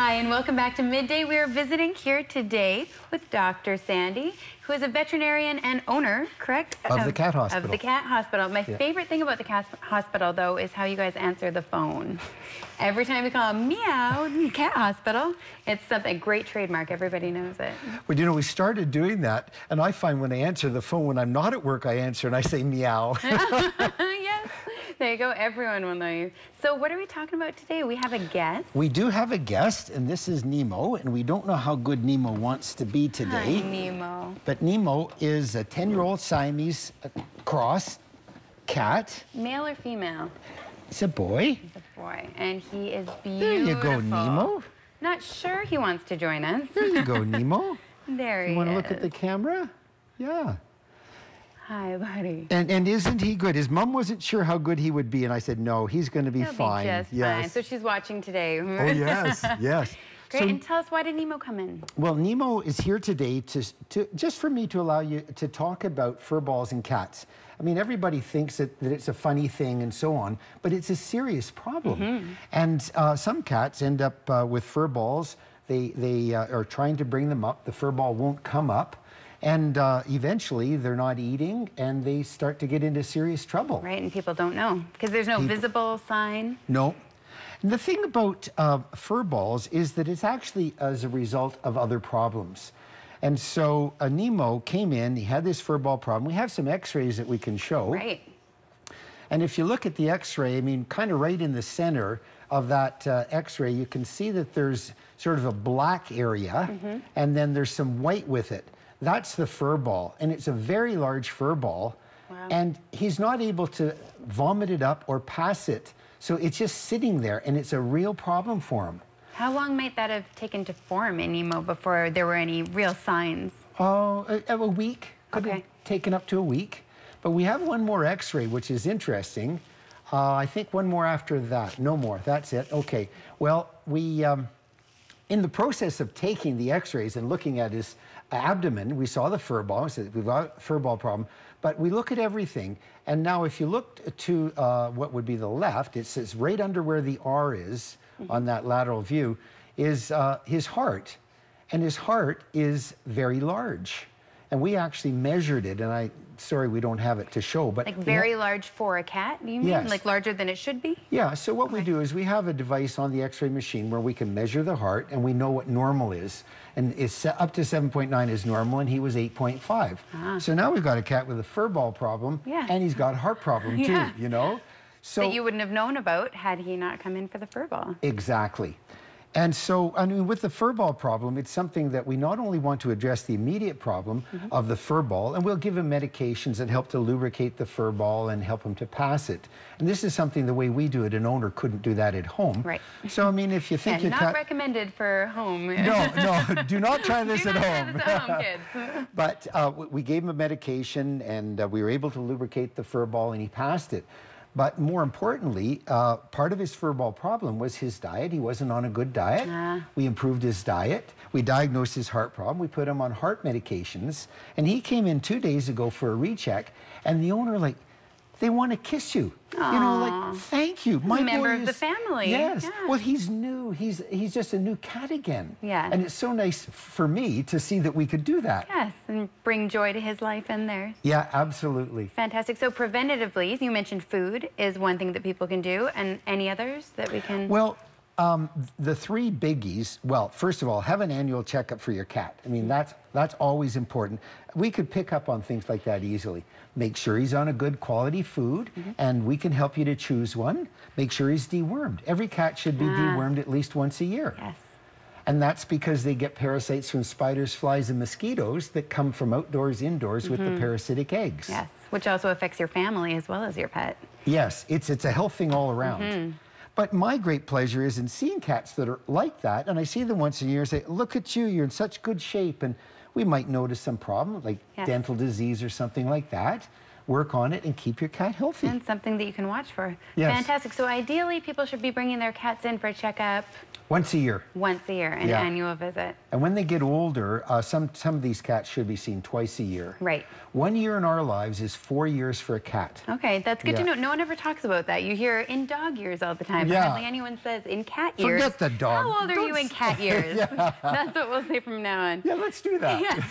Hi, and welcome back to Midday. We are visiting here today with Dr. Sandy, who is a veterinarian and owner, correct? Of the cat hospital. Of the cat hospital. My favorite thing about the cat hospital, though, is how you guys answer the phone. Every time we call meow, cat hospital, it's something, great trademark. Everybody knows it. Well, you know, we started doing that, and I find when I answer the phone, when I'm not at work, I answer and I say meow. Yes. There you go. Everyone will know you. So what are we talking about today? We have a guest. We do have a guest, and this is Nemo, and we don't know how good Nemo wants to be today. Hi, Nemo. But Nemo is a 10-year-old Siamese cross cat. Male or female? It's a boy. He's a boy, and he is beautiful. There you go, Nemo. Not sure he wants to join us. There you go, Nemo. There he is. You want to look at the camera? Yeah. Hi, buddy. And isn't he good? His mom wasn't sure how good he would be, and I said, no, he's going to be fine. He'll be just fine. So she's watching today. Oh, yes, yes. Great, So, and tell us, why did Nemo come in? well, Nemo is here today to just for me to allow you to talk about fur balls and cats. I mean, everybody thinks that it's a funny thing and so on, but it's a serious problem. And some cats end up with fur balls. They are trying to bring them up. The fur ball won't come up. And eventually, they're not eating, and they start to get into serious trouble. Right, and people don't know, because there's no visible sign. No. And the thing about fur balls is that it's actually as a result of other problems. And so Nemo came in, he had this fur ball problem. We have some x-rays that we can show. Right. And if you look at the x-ray, I mean, kind of right in the center of that x-ray, you can see that there's sort of a black area, and then there's some white with it. That's the fur ball, and it's a very large fur ball. Wow. And he's not able to vomit it up or pass it. So it's just sitting there, and it's a real problem for him. How long might that have taken to form in Nemo before there were any real signs? Oh, a week. Could have Okay. taken up to a week. But we have one more x-ray, which is interesting. I think one more after that. No more. That's it. Okay. Well, we, in the process of taking the x-rays and looking at his abdomen, we saw the fur ball. We said, we've got a fur ball problem. But we look at everything. And now if you look to what would be the left, it says right under where the R is on that lateral view is his heart. And his heart is very large. And we actually measured it, and sorry we don't have it to show, but... Like very large for a cat, do you mean? Yes. Like larger than it should be? Yeah, so what we do is we have a device on the x-ray machine where we can measure the heart, and we know what normal is. And it's up to 7.9 is normal, and he was 8.5. So now we've got a cat with a fur ball problem, and he's got a heart problem too, you know? So that you wouldn't have known about had he not come in for the fur ball. Exactly. And so, I mean, with the fur ball problem, it's something that we not only want to address the immediate problem of the fur ball, and we'll give him medications that help to lubricate the fur ball and help him to pass it. And this is something the way we do it, an owner couldn't do that at home. Right. So, I mean, if you think your not cat... recommended for home. No, do not try this at home. Do not try this at home, kids. But we gave him a medication, and we were able to lubricate the fur ball, and he passed it. But more importantly, part of his fur ball problem was his diet. He wasn't on a good diet. We improved his diet. We diagnosed his heart problem. We put him on heart medications. And he came in 2 days ago for a recheck, and the owner, like, they want to kiss you. Aww. You know, like, thank you. My member of the family. Yes. Yeah. Well, he's new. He's just a new cat again. Yeah. And it's so nice for me to see that we could do that. Yes, and bring joy to his life in there. Yeah, absolutely. Fantastic. So preventatively, you mentioned food is one thing that people can do, and any others that we can... Well, the three biggies, well, first of all, have an annual checkup for your cat. I mean, that's always important. We could pick up on things like that easily. Make sure he's on a good quality food, and we can help you to choose one. Make sure he's dewormed. Every cat should be dewormed at least once a year. Yes. And that's because they get parasites from spiders, flies, and mosquitoes that come from outdoors, indoors with the parasitic eggs. Yes, which also affects your family as well as your pet. Yes, it's a health thing all around. But my great pleasure is in seeing cats that are like that, and I see them once a year and say, look at you, you're in such good shape, and we might notice some problem, like dental disease or something like that. Work on it and keep your cat healthy. And something that you can watch for. Yes. Fantastic. So ideally, people should be bringing their cats in for a checkup Once a year. Once a year, an annual visit. And when they get older, some of these cats should be seen twice a year. Right. 1 year in our lives is 4 years for a cat. Okay, that's good to know. No one ever talks about that. You hear in dog years all the time. Yeah. Hardly anyone says in cat years. Forget the dog. How old are you in cat years? That's what we'll say from now on. Yeah, let's do that. Yes.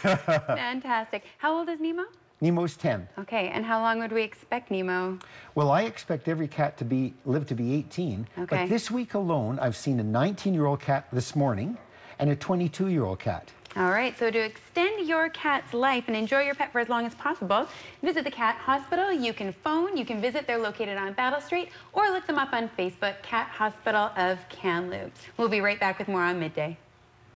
Fantastic. How old is Nemo? Nemo's 10. Okay, and how long would we expect Nemo? Well, I expect every cat to live to be 18. Okay. But this week alone, I've seen a 19-year-old cat this morning and a 22-year-old cat. All right, so to extend your cat's life and enjoy your pet for as long as possible, visit the Cat Hospital. You can phone, you can visit. They're located on Battle Street, or look them up on Facebook, Cat Hospital of Kamloops. We'll be right back with more on Midday.